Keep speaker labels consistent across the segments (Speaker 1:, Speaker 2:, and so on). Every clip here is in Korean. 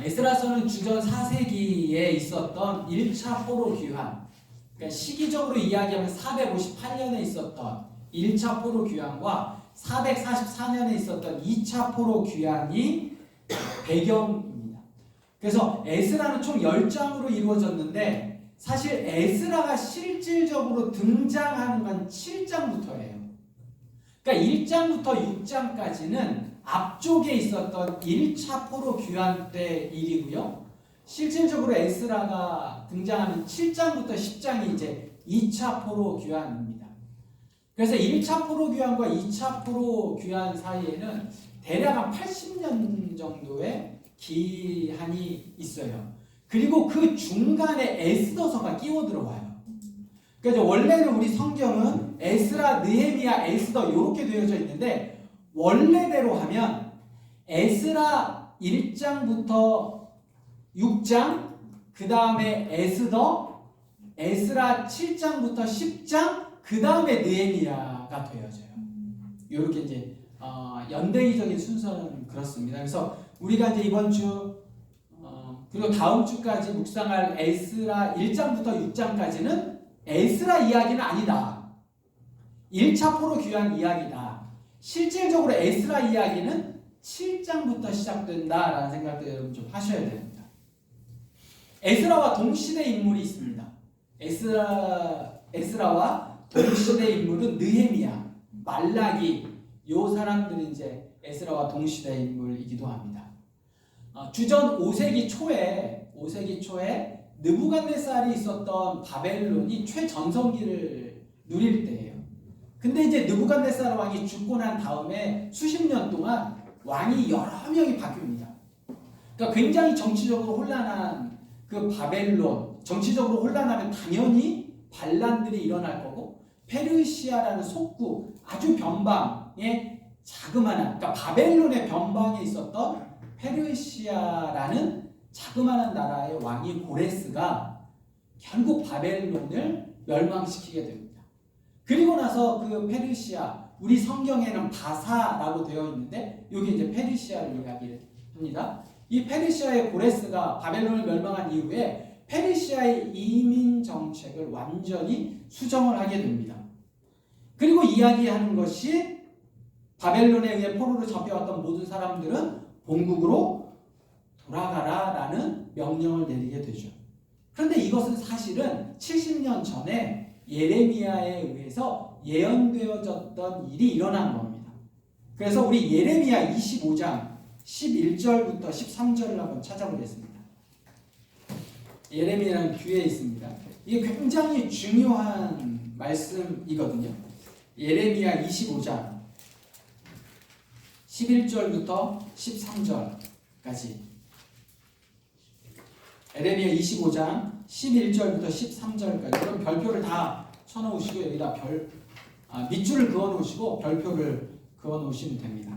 Speaker 1: 에스라서는 주전 4세기에 있었던 1차 포로 귀환, 그러니까 시기적으로 이야기하면 458년에 있었던 1차 포로 귀환과 444년에 있었던 2차 포로 귀환이 배경입니다. 그래서 에스라는 총 10장으로 이루어졌는데 사실 에스라가 실질적으로 등장하는 건 7장부터예요. 그러니까 1장부터 6장까지는 앞쪽에 있었던 1차 포로 귀환 때 일이고요. 실질적으로 에스라가 등장하는 7장부터 10장이 이제 2차 포로 귀환입니다. 그래서 1차 포로 귀환과 2차 포로 귀환 사이에는 대략 한 80년 정도의 기한이 있어요. 그리고 그 중간에 에스더서가 끼워 들어와요. 그러니까 원래는 우리 성경은 에스라, 느헤미야, 에스더 이렇게 되어져 있는데 원래대로 하면 에스라 1장부터 6장, 그 다음에 에스더, 에스라 7장부터 10장, 그 다음에 느헤미야가 되어져요. 이렇게 이제 연대기적인 순서는 그렇습니다. 그래서 우리가 이제 이번 주 그리고 다음 주까지 묵상할 에스라 1장부터 6장까지는 에스라 이야기는 아니다. 1차 포로 귀환 이야기다. 실질적으로 에스라 이야기는 7장부터 시작된다라는 생각도 여러분 좀 하셔야 됩니다. 에스라와 동시대 인물이 있습니다. 에스라와 동시대 인물은 느헤미야, 말라기, 요 사람들이 이제 에스라와 동시대 인물이기도 합니다. 주전 5세기 초에 느부갓네살이 있었던 바벨론이 최전성기를 누릴 때예요. 근데 이제 느부갓네살 왕이 죽고 난 다음에 수십 년 동안 왕이 여러 명이 바뀝니다. 그러니까 굉장히 정치적으로 혼란한 그 바벨론, 정치적으로 혼란하면 당연히 반란들이 일어날 거고 페르시아라는 속국, 아주 변방의 자그마한, 그러니까 바벨론의 변방에 있었던 페르시아라는 자그마한 나라의 왕이 고레스가 결국 바벨론을 멸망시키게 됩니다. 그리고 나서 그 페르시아, 우리 성경에는 바사라고 되어 있는데 여기 이제 페르시아를 이야기합니다. 이 페르시아의 고레스가 바벨론을 멸망한 이후에 페르시아의 이민 정책을 완전히 수정을 하게 됩니다. 그리고 이야기하는 것이 바벨론에 의해 포로로 잡혀왔던 모든 사람들은 본국으로 돌아가라라는 명령을 내리게 되죠. 그런데 이것은 사실은 70년 전에 예레미야에 의해서 예언되어졌던 일이 일어난 겁니다. 그래서 우리 예레미야 25장 11절부터 13절을 한번 찾아보겠습니다. 예레미야는 뒤에 있습니다. 이게 굉장히 중요한 말씀이거든요. 예레미야 25장 11절부터 13절까지. 예레미야 25장 11절부터 13절까지. 그럼 별표를 다 쳐놓으시고 여기다 밑줄을 그어놓으시고 별표를 그어놓으시면 됩니다.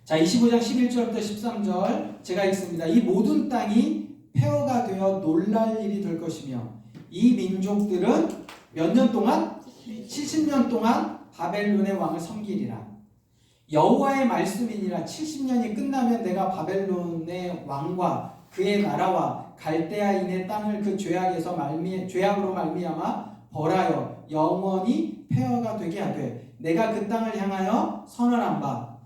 Speaker 1: 자, 25장 11절부터 13절 제가 읽습니다. 이 모든 땅이 폐허가 되어 놀랄 일이 될 것이며 이 민족들은 몇 년 동안? 70년 동안 바벨론의 왕을 섬기리라. 여호와의 말씀이니라. 70년이 끝나면 내가 바벨론의 왕과 그의 나라와 갈대아인의 땅을 그 죄악으로 말미암아 벌하여 영원히 폐허가 되게 하되 내가 그 땅을 향하여 선언한 바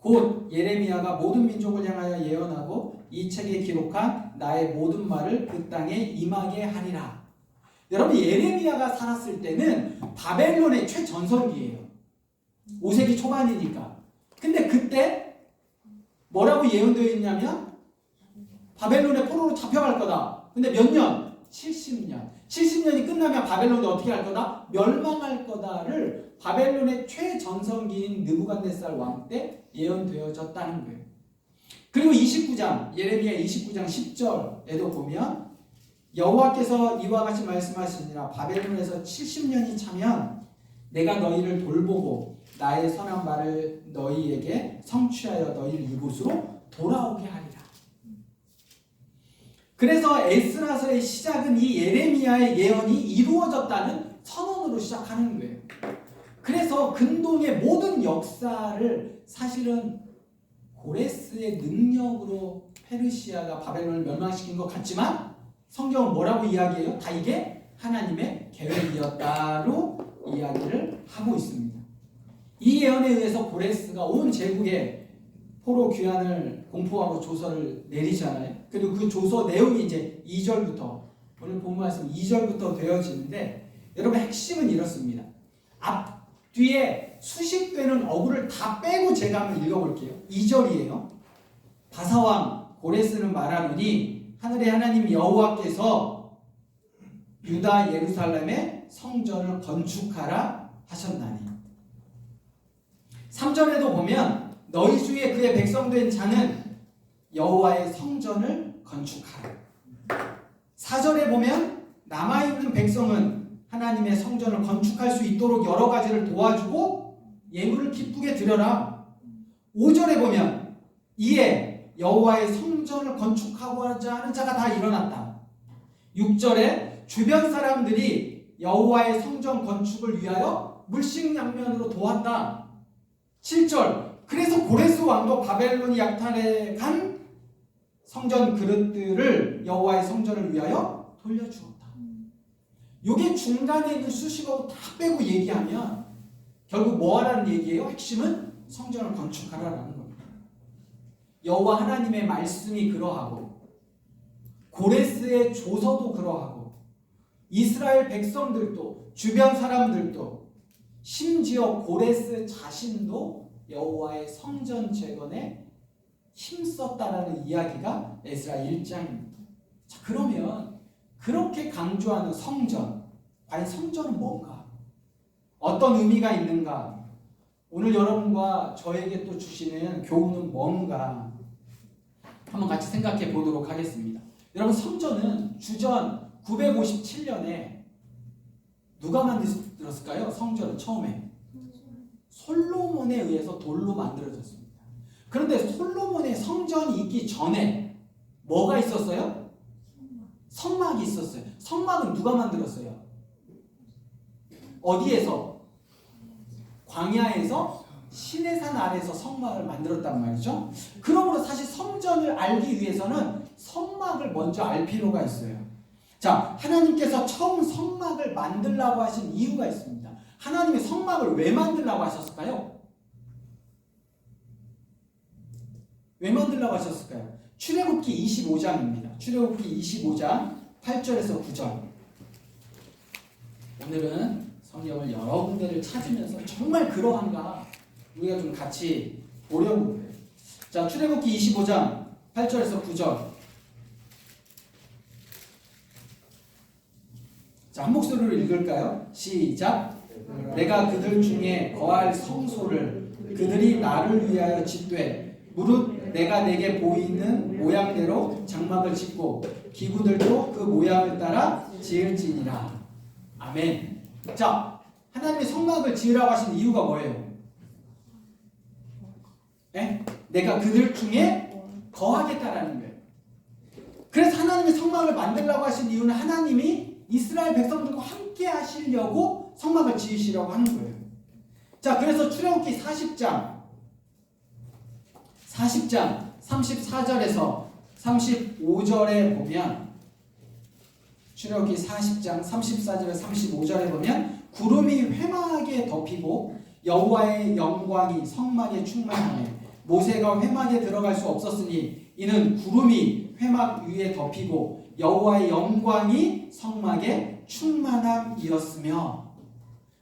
Speaker 1: 곧 예레미야가 모든 민족을 향하여 예언하고 이 책에 기록한 나의 모든 말을 그 땅에 임하게 하리라. 여러분, 예레미야가 살았을 때는 바벨론의 최전성기예요. 5세기 초반이니까. 근데 그때 뭐라고 예언되어 있냐면 바벨론의 포로로 잡혀갈 거다. 근데 몇 년? 70년. 70년이 끝나면 바벨론이 어떻게 할 거다? 멸망할 거다를 바벨론의 최전성기인 느부갓네살 왕 때 예언되어졌다는 거예요. 그리고 29장, 예레미야 29장 10절에도 보면 여호와께서 이와 같이 말씀하시니라. 바벨론에서 70년이 차면 내가 너희를 돌보고 나의 선한 말을 너희에게 성취하여 너희를 이곳으로 돌아오게 하리라. 그래서 에스라서의 시작은 이 예레미야의 예언이 이루어졌다는 선언으로 시작하는 거예요. 그래서 근동의 모든 역사를 사실은 고레스의 능력으로 페르시아가 바벨론을 멸망시킨 것 같지만 성경은 뭐라고 이야기해요? 다 이게 하나님의 계획이었다로 이야기를 하고 있습니다. 이 예언에 의해서 고레스가 온 제국에 포로 귀환을 공포하고 조서를 내리잖아요. 그리고 그 조서 내용이 이제 2절부터 오늘 본 말씀 2절부터 되어지는데 여러분 핵심은 이렇습니다. 앞뒤에 수식되는 어구를 다 빼고 제가 한번 읽어볼게요. 2절이에요. 바사왕 고레스는 말하노니 하늘의 하나님 여호와께서 유다 예루살렘의 성전을 건축하라 하셨나니. 3절에도 보면 너희 중에 그의 백성된 자는 여호와의 성전을 건축하라. 4절에 보면 남아있는 백성은 하나님의 성전을 건축할 수 있도록 여러 가지를 도와주고 예물을 기쁘게 드려라. 5절에 보면 이에 여호와의 성전을 건축하고자 하는 자가 다 일어났다. 6절에 주변 사람들이 여호와의 성전 건축을 위하여 물식양면으로 도왔다. 7절 그래서 고레스 왕도 바벨론이 약탈해 간 성전 그릇들을 여호와의 성전을 위하여 돌려주었다. 요게 중간에 있는 수식어고 다 빼고 얘기하면 결국 뭐 하라는 얘기예요? 핵심은 성전을 건축하라라는 겁니다. 여호와 하나님의 말씀이 그러하고 고레스의 조서도 그러하고 이스라엘 백성들도 주변 사람들도 심지어 고레스 자신도 여호와의 성전 재건에 힘썼다라는 이야기가 에스라 1장입니다. 자, 그러면 그렇게 강조하는 성전, 과연 성전은 뭔가? 어떤 의미가 있는가? 오늘 여러분과 저에게 또 주시는 교훈은 뭔가? 한번 같이 생각해 보도록 하겠습니다. 여러분, 성전은 주전 957년에 누가 만들었을까요? 성전은 처음에 솔로몬에 의해서 돌로 만들어졌습니다. 그런데 솔로몬의 성전이 있기 전에 뭐가 있었어요? 성막이 있었어요. 성막은 누가 만들었어요? 어디에서? 광야에서 시내산 아래에서 성막을 만들었단 말이죠. 그러므로 사실 성전을 알기 위해서는 성막을 먼저 알 필요가 있어요. 자, 하나님께서 처음 성막을 만들라고 하신 이유가 있습니다. 하나님이 성막을 왜 만들라고 하셨을까요? 왜 만들라고 하셨을까요? 출애굽기 25장입니다. 출애굽기 25장 8절에서 9절. 오늘은 성경을 여러 군데를 찾으면서 정말 그러한가 우리가 좀 같이 보려고 해요. 자, 출애굽기 25장 8절에서 9절. 자, 한 목소리로 읽을까요? 시작. 내가 그들 중에 거할 성소를 그들이 나를 위하여 짓되 무릇 내가 내게 보이는 모양대로 장막을 짓고 기구들도 그 모양을 따라 지을지니라. 아멘. 자, 하나님이 성막을 지으라고 하신 이유가 뭐예요? 네? 내가 그들 중에 거하겠다라는 거예요. 그래서 하나님이 성막을 만들라고 하신 이유는 하나님이 이스라엘 백성들과 함께 하시려고 성막을 지으시려고 하는 거예요. 자, 그래서 출애굽기 40장 34절에서 35절에 보면 출애굽기 40장 34절에서 35절에 보면 구름이 회막에 덮이고 여호와의 영광이 성막에 충만하며 모세가 회막에 들어갈 수 없었으니 이는 구름이 회막 위에 덮이고 여호와의 영광이 성막에 충만함이었으며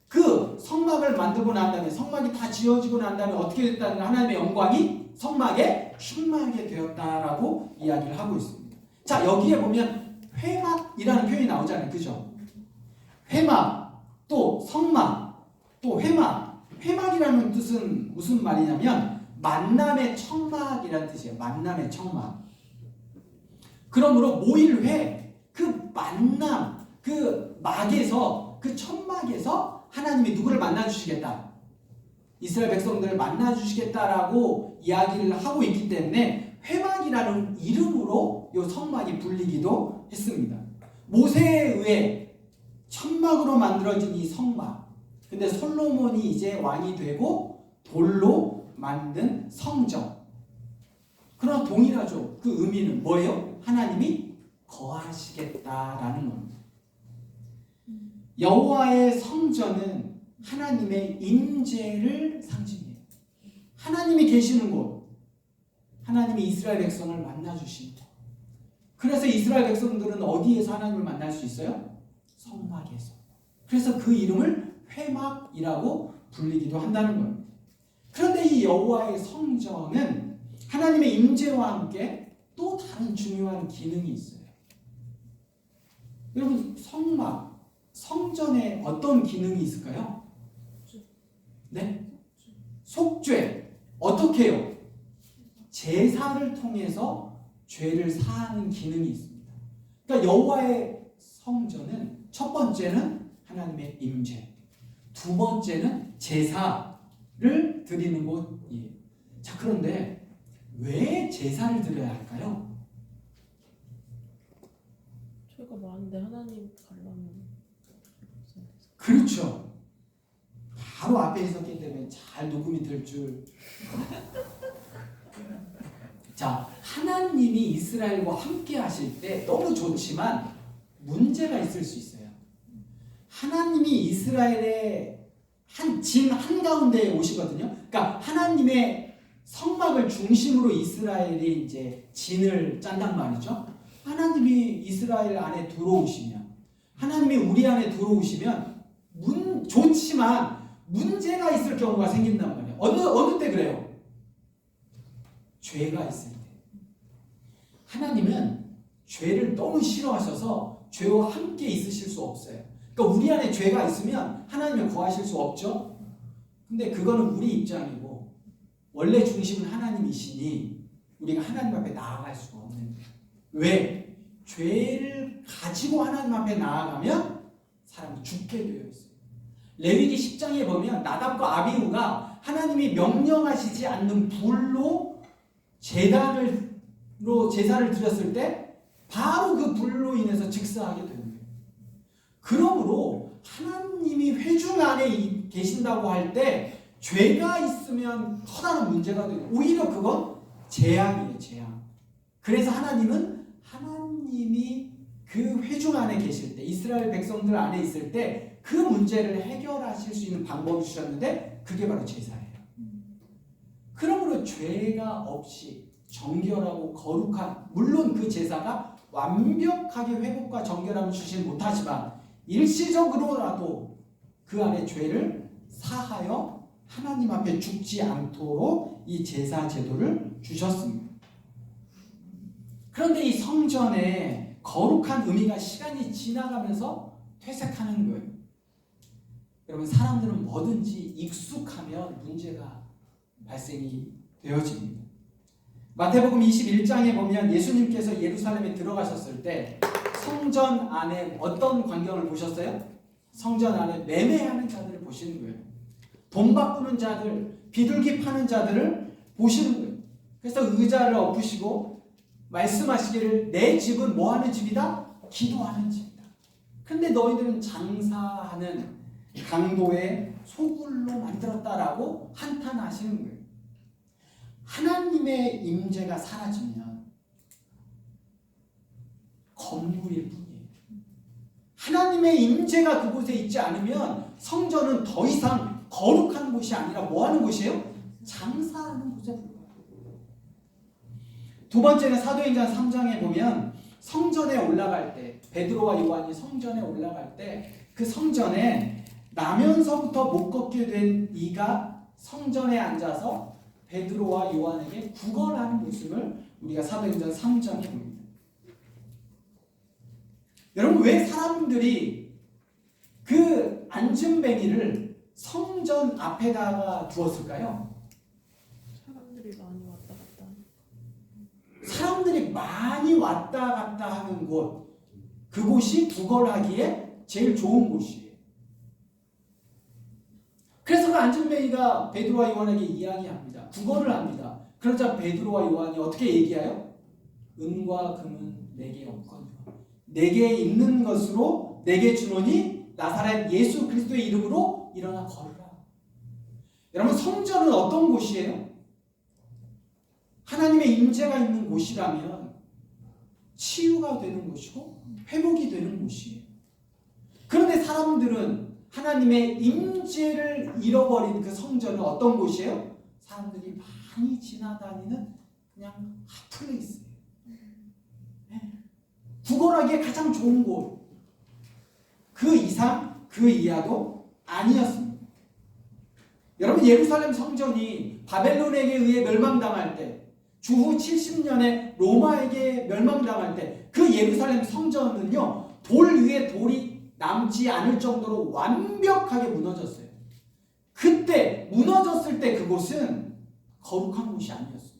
Speaker 1: 그 성막을 만들고 난 다음에 성막이 다 지어지고 난 다음에 어떻게 됐다는 하나님의 영광이 성막에 충만하게 되었다라고 이야기를 하고 있습니다. 자, 여기에 보면 회막이라는 표현이 나오잖아요. 그죠? 회막, 또 성막, 또 회막. 회막이라는 뜻은 무슨 말이냐면 만남의 청막이라는 뜻이에요. 만남의 청막. 그러므로 모일회, 그 만남, 그 막에서, 그 천막에서 하나님이 누구를 만나주시겠다. 이스라엘 백성들을 만나주시겠다라고 이야기를 하고 있기 때문에 회막이라는 이름으로 이 성막이 불리기도 했습니다. 모세에 의해 천막으로 만들어진 이 성막. 근데 솔로몬이 이제 왕이 되고 돌로 만든 성전. 그러나 동일하죠. 그 의미는 뭐예요? 하나님이 거하시겠다라는 겁니다. 여호와의 성전은 하나님의 임재를 상징해요. 하나님이 계시는 곳, 하나님이 이스라엘 백성을 만나주신 곳. 그래서 이스라엘 백성들은 어디에서 하나님을 만날 수 있어요? 성막에서. 그래서 그 이름을 회막이라고 불리기도 한다는 겁니다. 그런데 이 여호와의 성전은 하나님의 임재와 함께 또 다른 중요한 기능이 있어요. 여러분, 성막, 성전에 어떤 기능이 있을까요? 네? 속죄. 어떻게 해요? 제사를 통해서 죄를 사하는 기능이 있습니다. 그러니까 여호와의 성전은 첫 번째는 하나님의 임재, 두 번째는 제사를 드리는 곳이에요. 자, 그런데 왜 제사를 드려야 할까요?
Speaker 2: 죄가 많은데 하나님 가려면
Speaker 1: 그렇죠. 바로 앞에 있었기 때문에 잘 녹음이 될 줄. 자, 하나님이 이스라엘과 함께 하실 때 너무 좋지만 문제가 있을 수 있어요. 하나님이 이스라엘의 진 한가운데에 오시거든요. 그러니까 하나님의 성막을 중심으로 이스라엘이 이제 진을 짠단 말이죠. 하나님이 이스라엘 안에 들어오시면, 하나님이 우리 안에 들어오시면 좋지만 문제가 있을 경우가 생긴단 말이에요. 어느 때 그래요? 죄가 있을 때. 하나님은 죄를 너무 싫어하셔서 죄와 함께 있으실 수 없어요. 그러니까 우리 안에 죄가 있으면 하나님을 거하실 수 없죠. 근데 그거는 우리 입장이고 원래 중심은 하나님이시니 우리가 하나님 앞에 나아갈 수가 없는 거예요. 왜? 죄를 가지고 하나님 앞에 나아가면 사람이 죽게 되어 있어요. 레위기 10장에 보면 나답과 아비후가 하나님이 명령하시지 않는 불로 제사를 드렸을 때 바로 그 불로 인해서 즉사하게 되는 거예요. 그러므로 하나님이 회중 안에 계신다고 할 때 죄가 있으면 커다란 문제가 돼요. 오히려 그건 재앙이에요, 재앙. 그래서 하나님이 그 회중 안에 계실 때, 이스라엘 백성들 안에 있을 때 그 문제를 해결하실 수 있는 방법을 주셨는데 그게 바로 제사예요. 그러므로 죄가 없이 정결하고 거룩한, 물론 그 제사가 완벽하게 회복과 정결함을 주시지 못하지만 일시적으로라도 그 안에 죄를 사하여 하나님 앞에 죽지 않도록 이 제사 제도를 주셨습니다. 그런데 이 성전의 거룩한 의미가 시간이 지나가면서 퇴색하는 거예요. 여러분, 사람들은 뭐든지 익숙하면 문제가 발생이 되어집니다. 마태복음 21장에 보면 예수님께서 예루살렘에 들어가셨을 때 성전 안에 어떤 광경을 보셨어요? 성전 안에 매매하는 자들을 보시는 거예요. 돈 바꾸는 자들, 비둘기 파는 자들을 보시는 거예요. 그래서 의자를 엎으시고 말씀하시기를 내 집은 뭐 하는 집이다? 기도하는 집이다. 근데 너희들은 장사하는 강도의 소굴로 만들었다라고 한탄하시는 거예요. 하나님의 임재가 사라지면 건물일 뿐이에요. 하나님의 임재가 그곳에 있지 않으면 성전은 더 이상 거룩한 곳이 아니라 뭐 하는 곳이에요? 장사하는 곳에 불과해요. 두 번째는 사도행전 3장에 보면 성전에 올라갈 때, 베드로와 요한이 성전에 올라갈 때 그 성전에 나면서부터 못 걷게 된 이가 성전에 앉아서 베드로와 요한에게 구걸하는 모습을 우리가 사도행전 3장에 봅니다. 여러분, 왜 사람들이 그 안전뱅이를 성전 앞에다가 두었을까요?
Speaker 2: 사람들이 많이 왔다 갔다 하니까.
Speaker 1: 사람들이 많이 왔다 갔다 하는 곳, 그곳이 구걸하기에 제일 좋은 곳이에요. 그래서 그 안전뱅이가 베드로와 요한에게 이야기합니다. 구걸을 합니다. 그러자 베드로와 요한이 어떻게 얘기해요? 은과 금은 내게 없거니와 내게 있는 것으로 내게 주노니 나사렛 예수 그리스도의 이름으로 일어나 걸으라. 여러분, 성전은 어떤 곳이에요? 하나님의 임재가 있는 곳이라면 치유가 되는 곳이고 회복이 되는 곳이에요. 그런데 사람들은 하나님의 임재를 잃어버린 그 성전은 어떤 곳이에요? 사람들이 많이 지나다니는 그냥 핫플레이스예요. 구걸하기에 가장 좋은 곳. 그 이상 그 이하도 아니었습니다. 여러분, 예루살렘 성전이 바벨론에게 의해 멸망당할 때, 주후 70년에 로마에게 멸망당할 때 그 예루살렘 성전은요, 돌 위에 돌이 남지 않을 정도로 완벽하게 무너졌어요. 그때 무너졌을 때 그곳은 거룩한 곳이 아니었어요.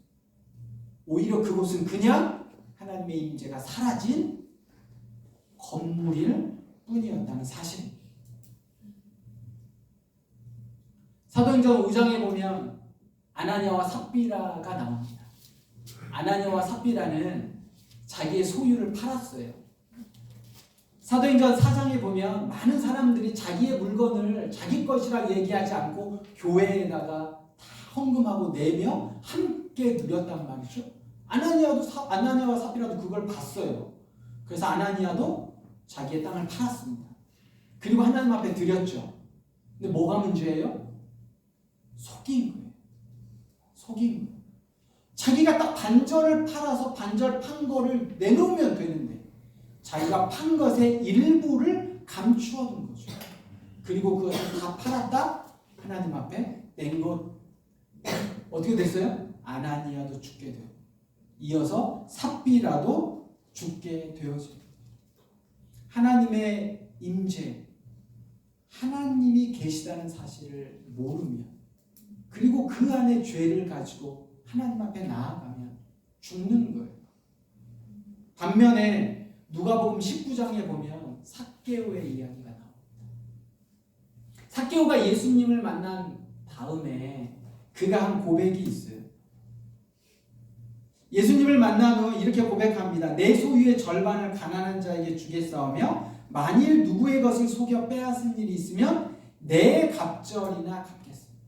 Speaker 1: 오히려 그곳은 그냥 하나님의 임재가 사라진 건물일 뿐이었다는 사실입니다. 사도행전 5장에 보면 아나니아와 삽비라가 나옵니다. 아나니아와 삽비라는 자기의 소유를 팔았어요. 사도행전 4장에 보면 많은 사람들이 자기의 물건을 자기 것이라 얘기하지 않고 교회에다가 다 헌금하고 내며 함께 누렸단 말이죠. 아나니아와 삽비라도 그걸 봤어요. 그래서 아나니아도 자기의 땅을 팔았습니다. 그리고 하나님 앞에 드렸죠. 근데 뭐가 문제예요? 속인 거예요. 속인 거예요. 자기가 딱 반절을 팔아서 반절 판 거를 내놓으면 되는데 자기가 판 것의 일부를 감추어 둔 거죠. 그리고 그것을 다 팔았다 하나님 앞에 낸 것. 어떻게 됐어요? 아나니아도 죽게 되고 이어서 삽비라도 죽게 되어집니다. 하나님의 임재, 하나님이 계시다는 사실을 모르면, 그리고 그 안에 죄를 가지고 하나님 앞에 나아가면 죽는 거예요. 반면에 누가복음 19장에 보면 삭개오의 이야기가 나옵니다. 삭개오가 예수님을 만난 다음에 그가 한 고백이 있어요. 예수님을 만난 후 이렇게 고백합니다. 내 소유의 절반을 가난한 자에게 주겠사오며 만일 누구의 것을 속여 빼앗은 일이 있으면 내 갑절이나 갚겠습니다.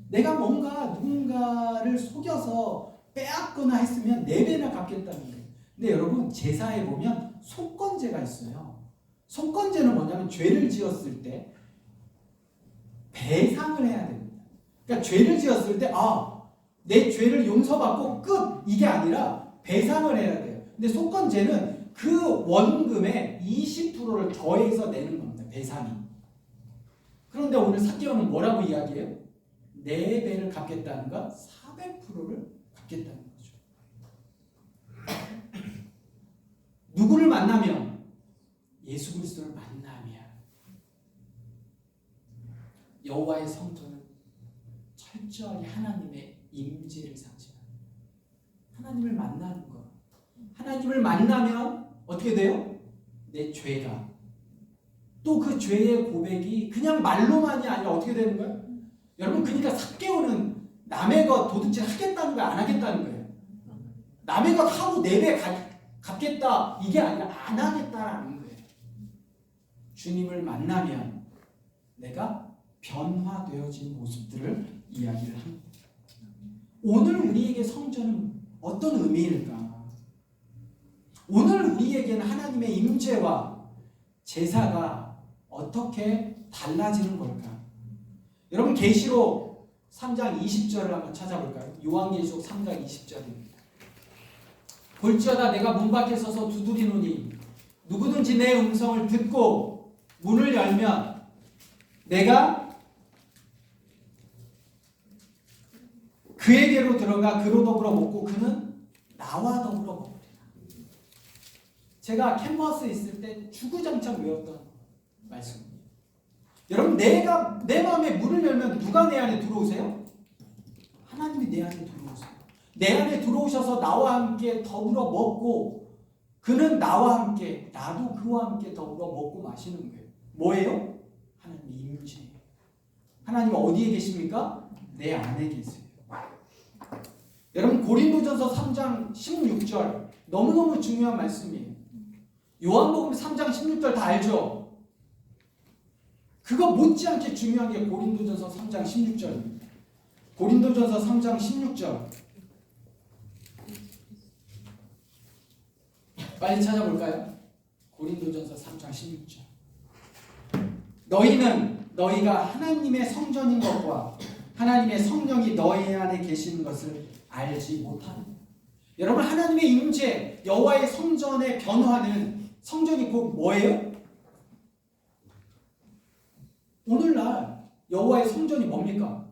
Speaker 1: 내가 뭔가 누군가를 속여서 빼앗거나 했으면 4배나 갚겠다는 거예요. 근데 여러분, 제사에 보면 속건제가 있어요. 속건제는 뭐냐면 죄를 지었을 때 배상을 해야 됩니다. 그러니까 죄를 지었을 때 내 죄를 용서받고 끝, 이게 아니라 배상을 해야 돼요. 근데 속건제는 그 원금의 20%를 더해서 내는 겁니다. 배상이. 그런데 오늘 삭개오는 뭐라고 이야기해요? 4배를 갚겠다는 것, 400%를 갚겠다는 거죠. 누구를 만나면? 예수 그리스도를 만나면 여호와의 성도는 철저히 하나님의 임재를 상징합니다. 하나님을 만나는 것. 하나님을 만나면 어떻게 돼요? 내 죄가, 또 그 죄의 고백이 그냥 말로만이 아니라 어떻게 되는 거예요? 여러분, 그러니까 삭개오는 남의 것 도둑질 하겠다는 거야, 안 하겠다는 거예요? 남의 것 하고 4배 갚겠다, 이게 아니라 안 하겠다라는 거예요. 주님을 만나면 내가 변화되어진 모습들을 이야기를 합니다. 오늘 우리에게 성전은 어떤 의미일까? 오늘 우리에게는 하나님의 임재와 제사가 어떻게 달라지는 걸까? 여러분, 계시록 3장 20절을 한번 찾아볼까요? 요한계시록 3장 20절입니다. 볼지어다 내가 문 밖에 서서 두드리노니 누구든지 내 음성을 듣고 문을 열면 내가 그에게로 들어가 그로 더불어 먹고 그는 나와 더불어 먹으리라. 제가 캠퍼스에 있을 때 주구장창 외웠던 말씀입니다. 여러분, 내가 내 마음에 문을 열면 누가 내 안에 들어오세요? 하나님이 내 안에 들어오세요. 내 안에 들어오셔서 나와 함께 더불어 먹고 그는 나와 함께, 나도 그와 함께 더불어 먹고 마시는 거예요. 뭐예요? 하나님의 임재예요. 하나님은 어디에 계십니까? 내 안에 계세요. 여러분, 고린도전서 3장 16절 너무너무 중요한 말씀이에요. 요한복음 3장 16절 다 알죠? 그거 못지않게 중요한 게 고린도전서 3장 16절입니다. 고린도전서 3장 16절 빨리 찾아볼까요? 고린도전서 3장 16절. 너희는 너희가 하나님의 성전인 것과 하나님의 성령이 너희 안에 계시는 것을 알지 못하느냐. 여러분, 하나님의 임재, 여호와의 성전의 변화는, 성전이 곧 뭐예요? 오늘날 여호와의 성전이 뭡니까?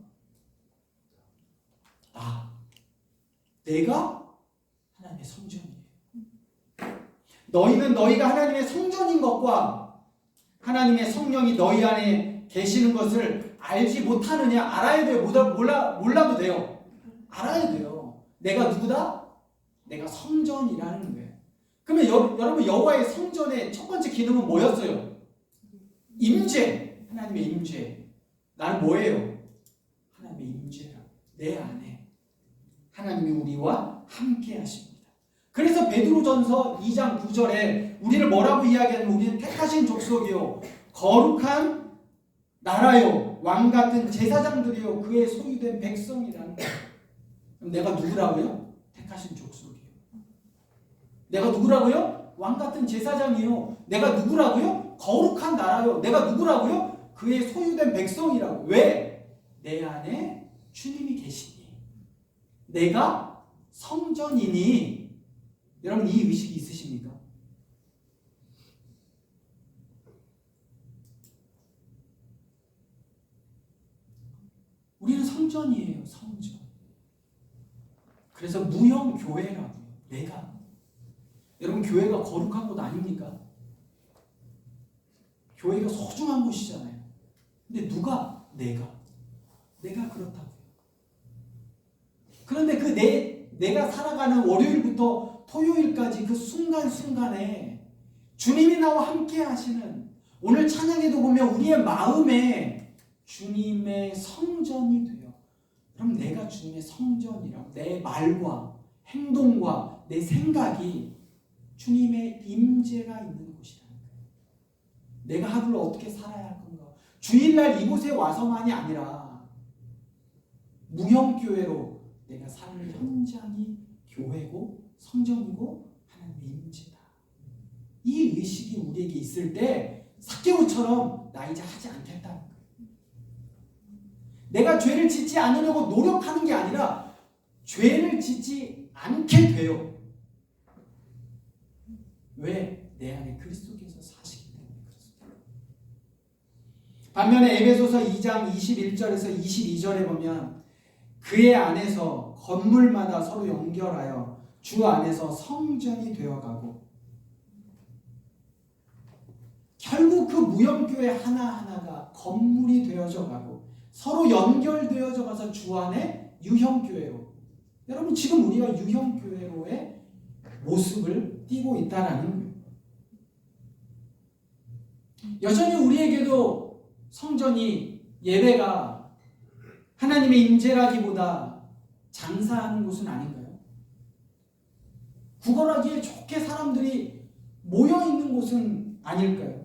Speaker 1: 내가 하나님의 성전이에요. 너희는 너희가 하나님의 성전인 것과 하나님의 성령이 너희 안에 계시는 것을 알지 못하느냐. 알아야 돼요. 몰라도 돼요. 알아야 돼요. 내가 누구다? 내가 성전이라는 거예요. 그러면 여러분, 여호와의 성전의 첫 번째 기능은 뭐였어요? 임재. 하나님의 임재. 나는 뭐예요? 하나님의 임재라. 내 안에 하나님이 우리와 함께 하십니다. 그래서 베드로전서 2장 9절에 우리를 뭐라고 이야기하냐면, 우리는 택하신 족속이요 거룩한 나라요 왕 같은 제사장들이요 그의 소유된 백성이라는 거예요. 그럼 내가 누구라고요? 택하신 족속이요. 내가 누구라고요? 왕 같은 제사장이요. 내가 누구라고요? 거룩한 나라요. 내가 누구라고요? 그의 소유된 백성이라고. 왜? 내 안에 주님이 계시니. 내가 성전이니. 여러분, 이 의식이 있으십니까? 우리는 성전이에요. 성전. 그래서 무형 교회라고요. 내가. 여러분, 교회가 거룩한 곳 아닙니까? 교회가 소중한 곳이잖아요. 근데 누가? 내가 그렇다고요. 그런데 그 내가 살아가는 월요일부터 토요일까지 그 순간순간에 주님이 나와 함께 하시는, 오늘 찬양에도 보면 우리의 마음에 주님의 성전이 돼요. 그럼 내가 주님의 성전이라고. 내 말과 행동과 내 생각이 주님의 임재가 있는 곳이라는 거예요. 내가 하루를 어떻게 살아야 할 건가. 주일날 이곳에 와서만이 아니라 무형교회로 내가 사는 현장이 교회고 성전이고 하나님의 임재다. 이 의식이 우리에게 있을 때 삭개오처럼 나 이제 하지 않겠다는 거예요. 내가 죄를 짓지 않으려고 노력하는 게 아니라 죄를 짓지 않게 돼요. 왜? 내 안에 그리스도께서 사시기 때문에 그렇습니다. 반면에 에베소서 2장 21절에서 22절에 보면 그의 안에서 건물마다 서로 연결하여 주 안에서 성전이 되어가고, 결국 그 무형교회 하나하나가 건물이 되어져 가고 서로 연결되어져 가서 주 안에 유형교회로, 여러분 지금 우리가 유형교회로의 모습을 띠고 있다라는 거예요. 여전히 우리에게도 성전이, 예배가 하나님의 임재라기보다 장사하는 곳은 아닌가요? 구걸하기에 좋게 사람들이 모여있는 곳은 아닐까요?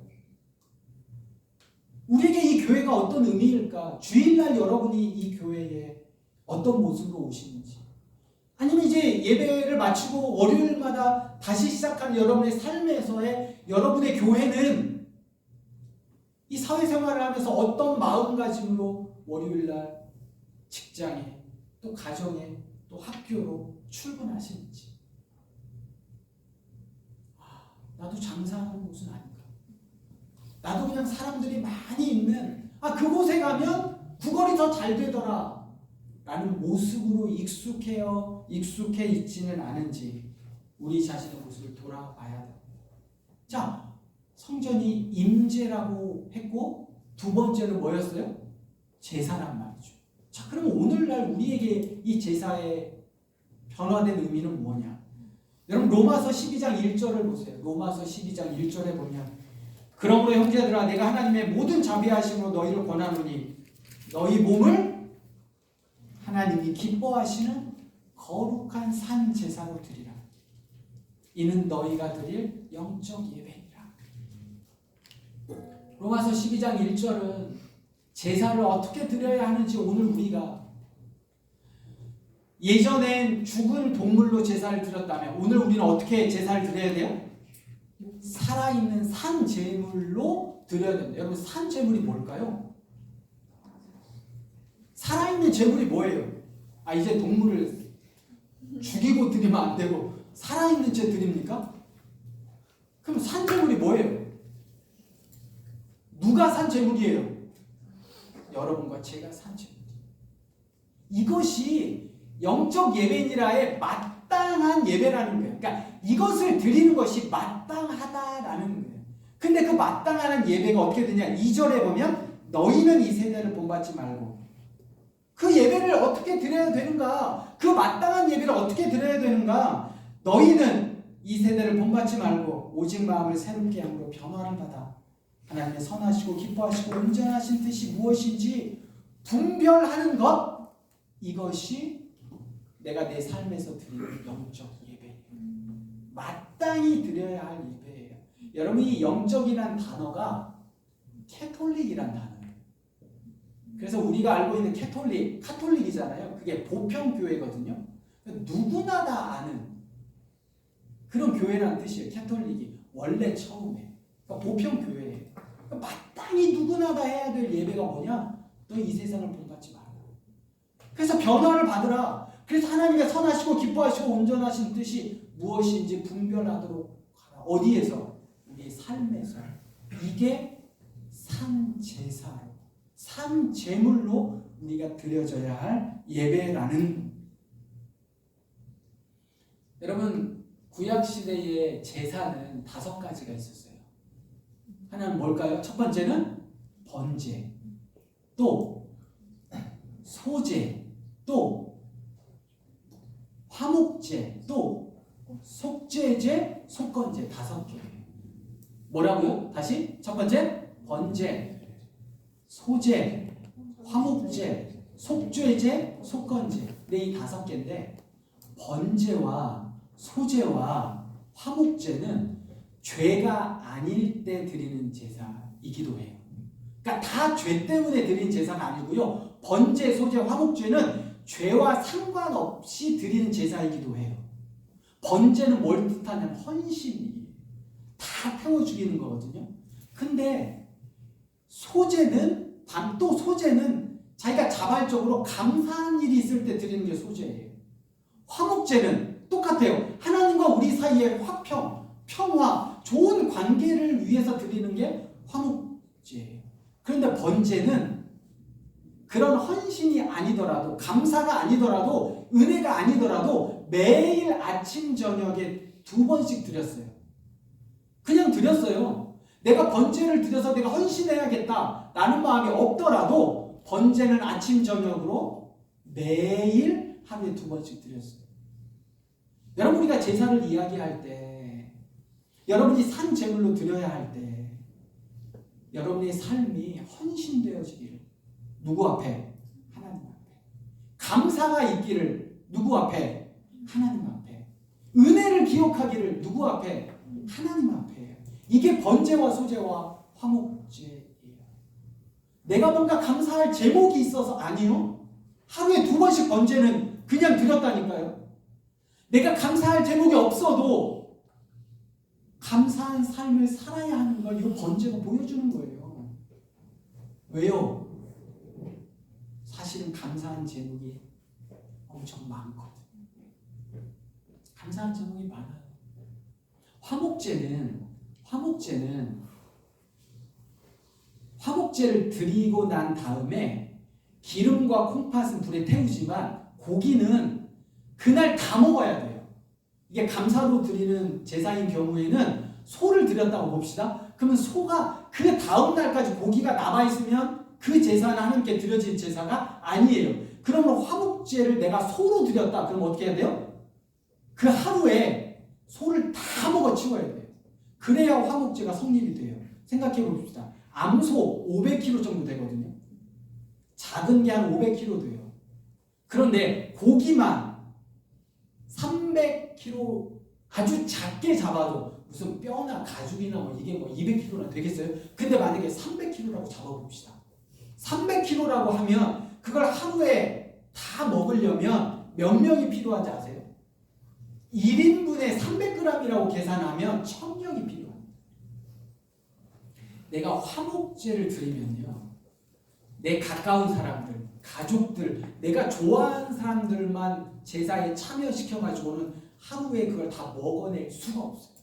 Speaker 1: 우리에게 이 교회가 어떤 의미일까? 주일날 여러분이 이 교회에 어떤 모습으로 오시는지, 아니면 이제 예배를 마치고 월요일마다 다시 시작하는 여러분의 삶에서의 여러분의 교회는 이 사회생활을 하면서 어떤 마음가짐으로 월요일날 직장에, 또 가정에, 또 학교로 출근하시는지. 나도 장사하는 곳은 아닌가. 나도 그냥 사람들이 많이 있는 그곳에 가면 구걸이 더 잘 되더라 라는 모습으로 익숙해 있지는 않은지 우리 자신의 모습을 돌아봐야 됩니다. 자, 성전이 임재라고 했고, 두 번째는 뭐였어요? 제사란 말이죠. 자, 그럼 오늘날 우리에게 이 제사의 변화된 의미는 뭐냐? 여러분 로마서 12장 1절을 보세요. 로마서 12장 1절에 보면, 그러므로 형제들아 내가 하나님의 모든 자비하심으로 너희를 권하노니 너희 몸을 하나님이 기뻐하시는 거룩한 산 제사로 드리라. 이는 너희가 드릴 영적 예배니라. 로마서 12장 1절은 제사를 어떻게 드려야 하는지, 오늘 우리가 예전엔 죽은 동물로 제사를 드렸다면 오늘 우리는 어떻게 제사를 드려야 돼요? 살아있는 산 제물로 드려야 됩니다. 여러분 산 제물이 뭘까요? 살아있는 제물이 뭐예요? 이제 동물을 죽이고 드리면 안 되고 살아있는 채 드립니까? 그럼 산 제물이 뭐예요? 누가 산 제물이에요? 여러분과 제가 산 제물이에요. 이것이 영적 예배니라의 마땅한 예배라는 거예요. 그러니까 이것을 드리는 것이 마땅하다라는 거예요. 근데 그 마땅한 예배가 어떻게 되냐? 2절에 보면 너희는 이 세대를 본받지 말고 그 예배를 어떻게 드려야 되는가? 그 마땅한 예배를 어떻게 드려야 되는가? 너희는 이 세대를 본받지 말고 오직 마음을 새롭게 함으로 변화를 받아 하나님의 선하시고 기뻐하시고 온전하신 뜻이 무엇인지 분별하는 것, 이것이 내가 내 삶에서 드리는 영적 예배예요. 마땅히 드려야 할 예배예요. 여러분 이 영적이란 단어가 캐톨릭이란 단어예요. 그래서 우리가 알고 있는 카톨릭이잖아요. 그게 보편교회거든요. 누구나 다 아는 그런 교회라는 뜻이에요. 캐톨릭이 원래 처음에 그러니까 보편교회예요. 그러니까 마땅히 누구나 다 해야 될 예배가 뭐냐? 너 이 세상을 본받지 말고. 그래서 변화를 받으라. 그래서 하나님의 선하시고 기뻐하시고 온전하신 뜻이 무엇인지 분별하도록 하라. 어디에서? 우리의 삶에서. 이게 산 제사로, 산 제물로 우리가 드려져야 할 예배라는. 여러분 구약시대의 제사는 5가지가 있었어요. 하나는 뭘까요? 첫 번째는 번제, 또 소제, 또 화목제, 또 속죄제, 속건제 5개. 뭐라고요? 다시 첫 번째 번제, 소제, 화목제, 속죄제, 속건제. 이 5개인데 번제와 소제와 화목제는 죄가 아닐 때 드리는 제사이기도 해요. 그러니까 다 죄 때문에 드리는 제사가 아니고요. 번제, 소제, 화목제는 죄와 상관없이 드리는 제사이기도 해요. 번제는 뭘 뜻하냐면 헌신이에요. 다 태워 죽이는 거거든요. 근데 소제는 자기가 자발적으로 감사한 일이 있을 때 드리는 게 소제예요. 화목제는 똑같아요. 하나님과 우리 사이의 화평, 평화, 좋은 관계를 위해서 드리는 게 화목제예요. 그런데 번제는 그런 헌신이 아니더라도, 감사가 아니더라도, 은혜가 아니더라도 매일 아침 저녁에 2번씩 드렸어요. 그냥 드렸어요. 내가 번제를 드려서 내가 헌신해야겠다 라는 마음이 없더라도 번제는 아침 저녁으로 매일 하루에 2번씩 드렸어요. 여러분 우리가 제사를 이야기할 때, 여러분이 산 제물로 드려야 할 때 여러분의 삶이 헌신되어지기를. 누구 앞에? 하나님 앞에. 감사가 있기를. 누구 앞에? 하나님 앞에. 은혜를 기억하기를. 누구 앞에? 하나님 앞에. 이게 번제와 소제와 화목제예요. 내가 뭔가 감사할 제목이 있어서 아니요. 하루에 2번씩 번제는 그냥 드렸다니까요. 내가 감사할 제목이 없어도 감사한 삶을 살아야 하는 걸 이 번제가 보여주는 거예요. 왜요? 사실은 감사한 제목이 엄청 많거든요. 감사한 제목이 많아요. 화목제를 드리고 난 다음에 기름과 콩팥은 불에 태우지만 고기는 그날 다 먹어야 돼요. 이게 감사로 드리는 제사인 경우에는 소를 드렸다고 봅시다. 그러면 소가 그 다음 날까지 고기가 남아있으면 그 제사는 하나님께 드려진 제사가 아니에요. 그러면 화목제를 내가 소로 드렸다. 그럼 어떻게 해야 돼요? 그 하루에 소를 다 먹어 치워야 돼요. 그래야 화목제가 성립이 돼요. 생각해 봅시다. 암소 500kg 정도 되거든요. 작은 게 한 500kg 돼요. 그런데 고기만 300kg 아주 작게 잡아도 무슨 뼈나 가죽이나 이게 200kg나 되겠어요? 근데 만약에 300kg라고 잡아봅시다. 300kg라고 하면 그걸 하루에 다 먹으려면 몇 명이 필요한지 아세요? 1인분에 300g이라고 계산하면 1000명이 필요합니다. 내가 화목제를 드리면요, 내 가까운 사람들, 가족들, 내가 좋아하는 사람들만 제사에 참여시켜가지고는 하루에 그걸 다 먹어낼 수가 없어요.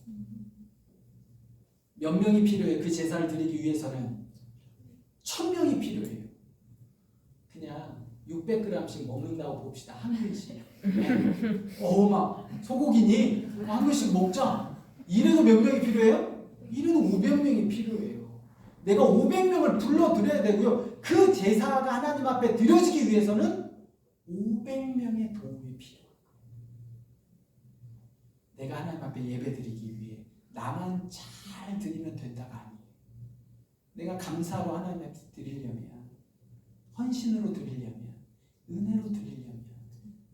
Speaker 1: 몇 명이 필요해요? 그 제사를 드리기 위해서는 1000명이 필요해요. 그냥 600g씩 먹는다고 봅시다. 한 그릇씩. 막 소고기니 한 그릇씩 먹자. 이래도 몇 명이 필요해요? 이래도 500명이 필요해요. 내가 500명을 불러드려야 되고요. 그 제사가 하나님 앞에 드려지기 위해서는 500명의 도움이 필요해요. 내가 하나님 앞에 예배드리기 위해 나만 잘 드리면 된다가 아니에요. 내가 감사로 하나님 앞에 드리려면, 헌신으로 드리려면, 은혜로 드리려면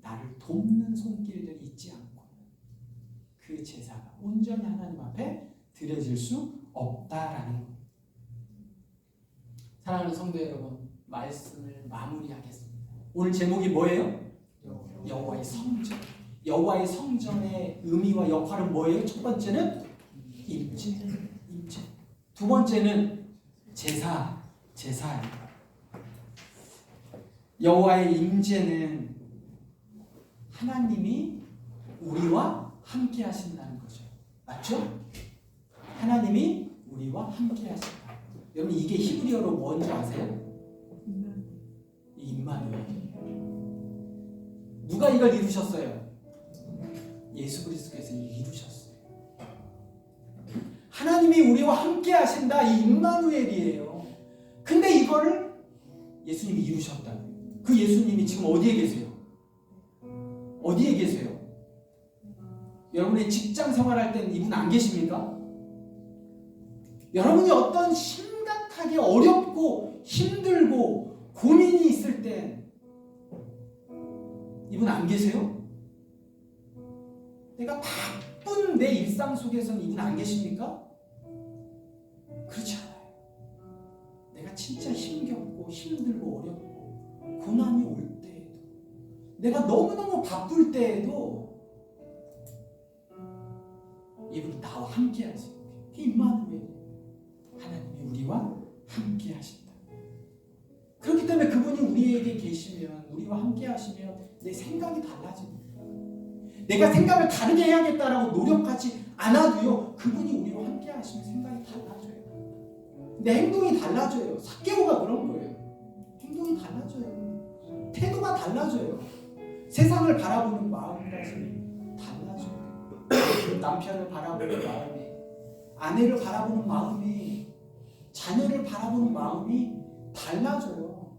Speaker 1: 나를 돕는 손길들이 있지 않고 그 제사가 온전히 하나님 앞에 드려질 수 없다라는 겁니다. 사랑하는 성도 여러분, 말씀을 마무리하겠습니다. 오늘 제목이 뭐예요? 여호와의 성전. 여호와의 성전의 의미와 역할은 뭐예요? 첫 번째는 임재. 두 번째는 제사예요. 여호와의 임재는 하나님이 우리와 함께 하신다는 거죠. 맞죠? 하나님이 우리와 함께 하신다. 여러분, 이게 히브리어로 뭔지 아세요? 임마누엘. 누가 이걸 이루셨어요? 예수 그리스도께서 이루셨어요. 하나님이 우리와 함께 하신다, 이 임마누엘이에요. 근데 이거를 예수님이 이루셨다고요. 그 예수님이 지금 어디에 계세요? 어디에 계세요? 여러분의 직장 생활할 때는 이분 안 계십니까? 여러분이 어떤 심각하게 어렵고 힘들고 고민이 있을 때 이분 안 계세요? 내가 바쁜 내 일상 속에서는 이분 안 계십니까? 그렇지 않아요. 내가 진짜 힘겹고 힘들고 어렵고 고난이 올 때에도, 내가 너무너무 바쁠 때에도 이분이 나와 함께 하세요. 그게 임마누엘. 하나님이 우리와 함께 하신다. 그렇기 때문에 그분이 우리에게 계시면, 우리와 함께 하시면 내 생각이 달라집니다. 내가 생각을 다르게 해야겠다라고 노력하지 않아도요, 그분이 우리와 함께 하시면 생각이 달라져요. 내 행동이 달라져요. 삭개오가 그런 거예요. 행동이 달라져요. 태도가 달라져요. 세상을 바라보는 마음까지 달라져요. 남편을 바라보는 마음이, 아내를 바라보는 마음이, 자녀를 바라보는 마음이 달라져요.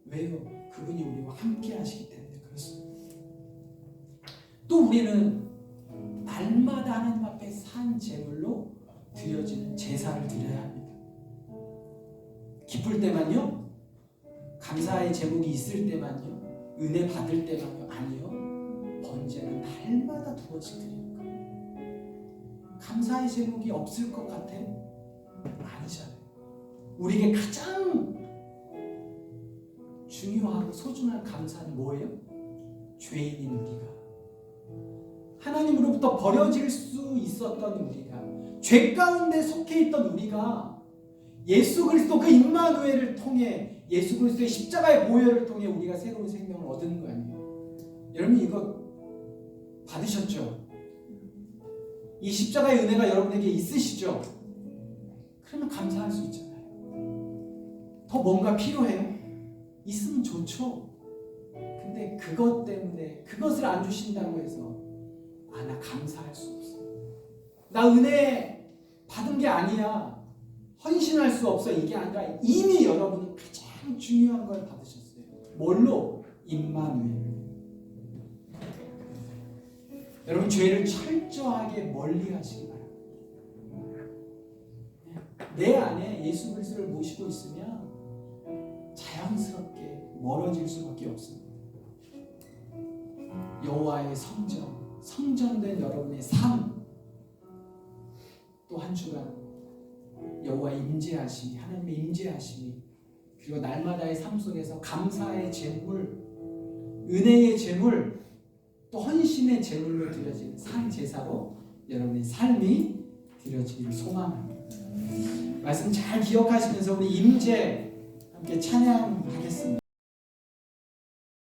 Speaker 1: 왜요? 그분이 우리와 함께 하시기 때문에 그렇습니다. 또 우리는 날마다 하나님 앞에 산 제물로 드려지는 제사를 드려야 합니다. 기쁠 때만요? 감사의 제목이 있을 때만요? 은혜 받을 때만요? 아니요. 번제는 날마다 두 번씩 드립니다. 감사의 제목이 없을 것 같아요? 아니잖아요. 우리에게 가장 중요하고 소중한 감사는 뭐예요? 죄인인 우리가, 하나님으로부터 버려질 수 있었던 우리가, 죄 가운데 속해 있던 우리가 예수 그리스도 그 임마누엘을 통해, 예수 그리스도의 십자가의 보혈을 통해 우리가 새로운 생명을 얻은 거 아니에요? 여러분, 이거 받으셨죠? 이 십자가의 은혜가 여러분에게 있으시죠? 그러면 감사할 수 있잖아요. 더 뭔가 필요해요? 있으면 좋죠. 근데 그것 때문에, 그것을 안 주신다고 해서 나 감사할 수 없어, 나 은혜 받은 게 아니야, 헌신할 수 없어, 이게 아니라 이미 여러분은 가장 중요한 걸 받으셨어요. 뭘로? 임마누엘. 여러분, 죄를 철저하게 멀리 하시기 바랍니다. 내 안에 예수 그리스도를 모시고 있으면 자연스럽게 멀어질 수밖에 없습니다. 여호와의 성전, 성전된 여러분의 삶, 또 한 주간 여호와의 임재하심이, 하나님의 임재하심이, 그리고 날마다의 삶 속에서 감사의 제물, 은혜의 제물, 또 헌신의 제물로 드려지는 산 제사로 여러분의 삶이 드려지기를 소망합니다. 말씀 잘 기억하시면서 우리 임재 함께 찬양하겠습니다.